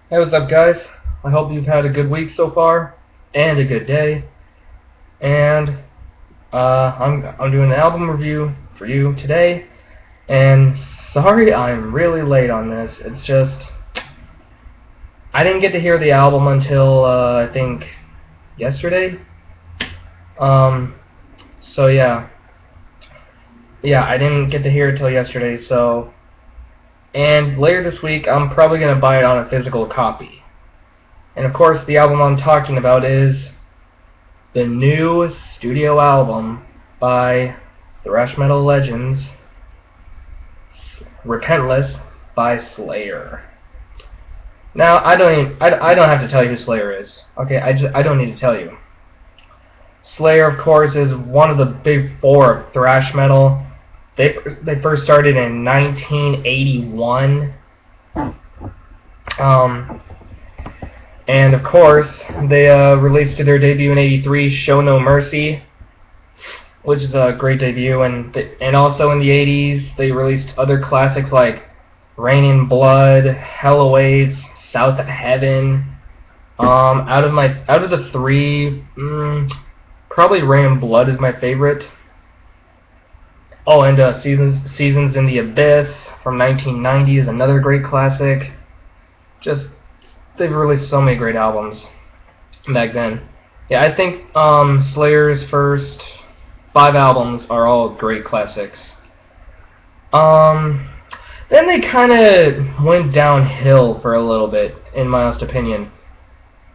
Hey, what's up, guys? I hope you've had a good week so far, and a good day. And I'm doing an album review for you today. And sorry, I'm really late on this. It's just I didn't get to hear the album until I think yesterday. Um, so yeah, I didn't get to hear it till yesterday. And later this week, I'm probably gonna buy it on a physical copy. And of course, the album I'm talking about is the new studio album by thrash metal legends, Repentless by Slayer. Now, I don't have to tell you who Slayer is. Okay, I don't need to tell you. Slayer, of course, is one of the big four of thrash metal. They first started in 1981. And of course, they released their debut in '83, "Show No Mercy," which is a great debut. And also in the '80s, they released other classics like "Rain in Blood," "Hell Awaits," "South of Heaven." Out of the three, probably "Rain in Blood" is my favorite. Oh, and Seasons in the Abyss from 1990 is another great classic. They've released so many great albums back then. Yeah, I think Slayer's first 5 albums are all great classics. Then they kind of went downhill for a little bit, in my honest opinion.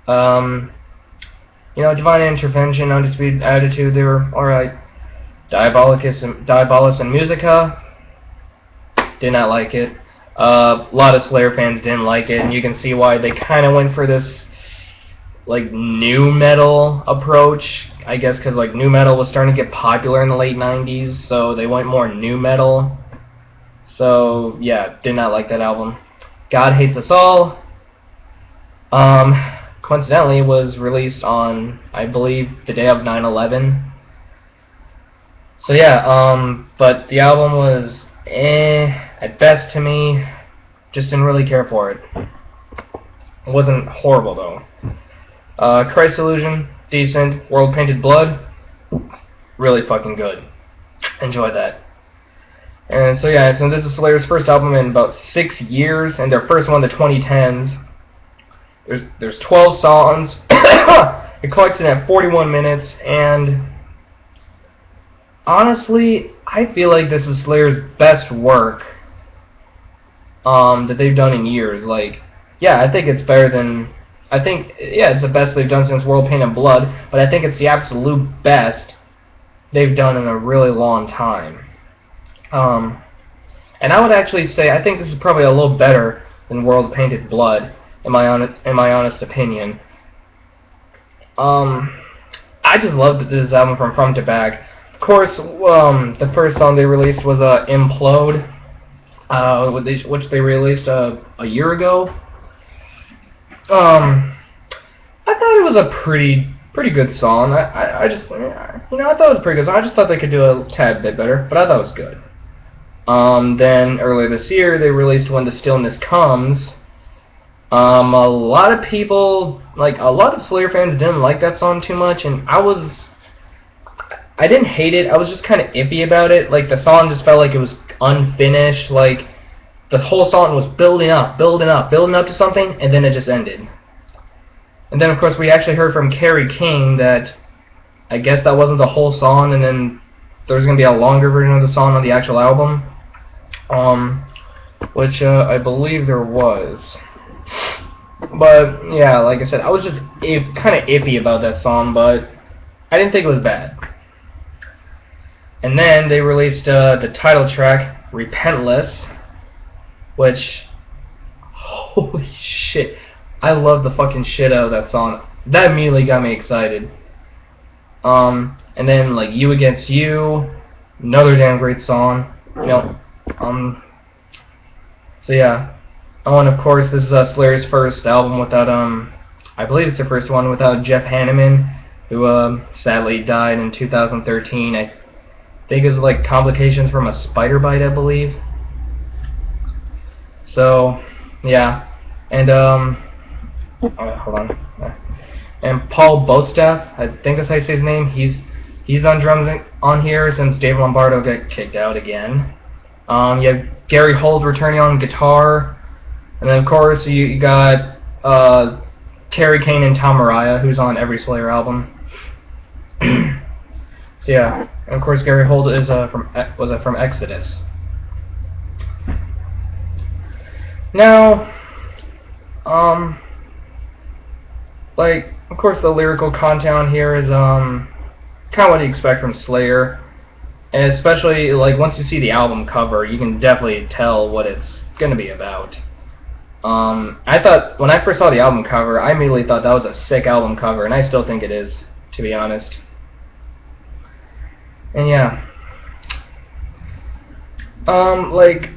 Divine Intervention, Undisputed Attitude, they were alright. Diabolus and Musica, did not like it. A lot of Slayer fans didn't like it, and you can see why. They kind of went for this like new metal approach, I guess, because like new metal was starting to get popular in the late '90s, so they went more new metal. So yeah, did not like that album. God Hates Us All, coincidentally, was released on, I believe, the day of 9/11. So yeah, but the album was at best to me. Just didn't really care for it. It wasn't horrible though. Christ Illusion, decent. World Painted Blood, really fucking good. Enjoyed that. And so yeah, so this is Slayer's first album in about 6 years, and their first one, the 2010s. There's 12 songs. It collected at 41 minutes, and honestly, I feel like this is Slayer's best work that they've done in years. Like, yeah, I think it's better than... it's the best they've done since World Pain and Blood, but I think it's the absolute best they've done in a really long time. And I would actually say I think this is probably a little better than World Painted Blood, in my honest opinion. I just loved this album from front to back. Of course, the first song they released was Implode, which they released a year ago. I thought it was a pretty good song. I just, I thought it was pretty good song. I just thought they could do a tad bit better, but I thought it was good. Then earlier this year, they released When the Stillness Comes. A lot of people, like a lot of Slayer fans, didn't like that song too much, and I didn't hate it. I was just kind of iffy about it. Like, the song just felt like it was unfinished. Like, the whole song was building up to something, and then it just ended. And then, of course, we actually heard from Kerry King that I guess that wasn't the whole song, and then there's going to be a longer version of the song on the actual album. Which I believe there was. But, yeah, like I said, I was just kind of iffy about that song, but I didn't think it was bad. And then they released the title track, Repentless, which, holy shit, I love the fucking shit out of that song. That immediately got me excited. And then, like, You Against You, another damn great song. So yeah. Oh, and of course, this is Slayer's first album without, I believe it's the first one without Jeff Hanneman, who sadly died in 2013. I think it was like complications from a spider bite, I believe. So, yeah. And Hold on. And Paul Bostaff, I think that's how you say his name. He's on drums on here since Dave Lombardo got kicked out again. You have Gary Holt returning on guitar, and then of course you got Kerry Kane and Tom Araya, who's on every Slayer album. So yeah, and of course Gary Holt is from Exodus. Now, like, of course the lyrical content on here is kind of what you expect from Slayer, and especially like once you see the album cover, you can definitely tell what it's gonna be about. I thought when I first saw the album cover, I immediately thought that was a sick album cover, and I still think it is, to be honest. And yeah, like,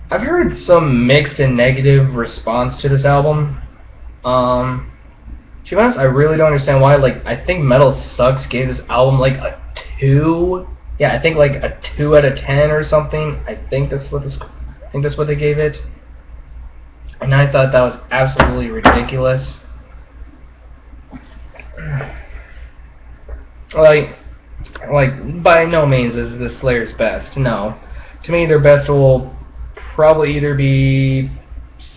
I've heard some mixed and negative response to this album. To be honest, I really don't understand why. Like, I think Metal Sucks gave this album like a 2. Yeah, I think like a 2 out of 10 or something. I think that's what they gave it. And I thought that was absolutely ridiculous. Like by no means is this Slayer's best. No, to me their best will probably either be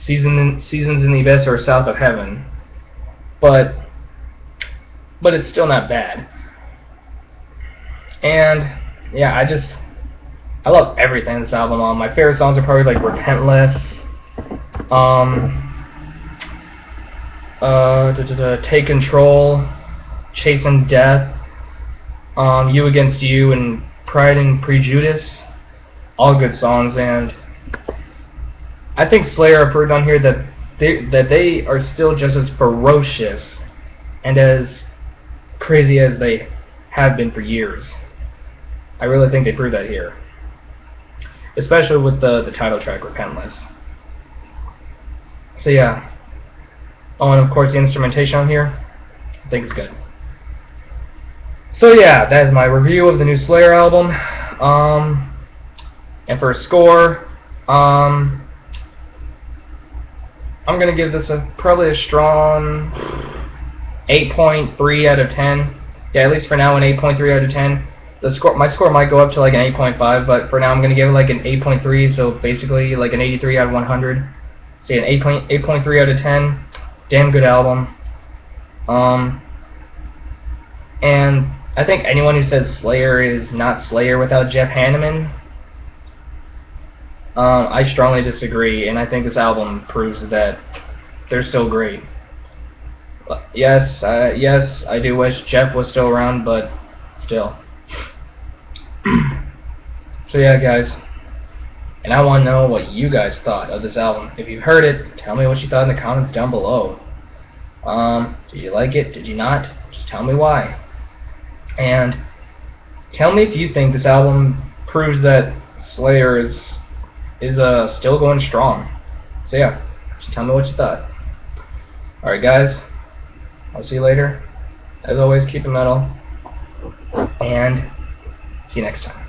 Seasons in the Abyss or South of Heaven. But it's still not bad. And yeah, I love everything in this album. My favorite songs are probably like Repentless, Take Control, Chasing Death, You Against You, and Pride and Prejudice. All good songs, and I think Slayer proved on here that they are still just as ferocious and as crazy as they have been for years. I really think they proved that here, especially with the title track, Repentless. So yeah. Oh, and of course the instrumentation on here, I think it's good. So yeah, that is my review of the new Slayer album. And for a score, I'm gonna give this probably a strong 8.3 out of 10. Yeah, at least for now, an 8.3 out of 10. My score might go up to like an 8.5, but for now I'm gonna give it like an 8.3. So basically like an 83 out of 100. So yeah, an 8.3 out of 10. Damn good album. And I think anyone who says Slayer is not Slayer without Jeff Hanneman, I strongly disagree, and I think this album proves that they're still great. Yes, I do wish Jeff was still around, but still. So yeah, guys, and I want to know what you guys thought of this album. If you've heard it, tell me what you thought in the comments down below. Did you like it? Did you not? Just tell me why. And tell me if you think this album proves that Slayer is still going strong. So yeah, just tell me what you thought. Alright guys, I'll see you later. As always, keep it metal, and see you next time.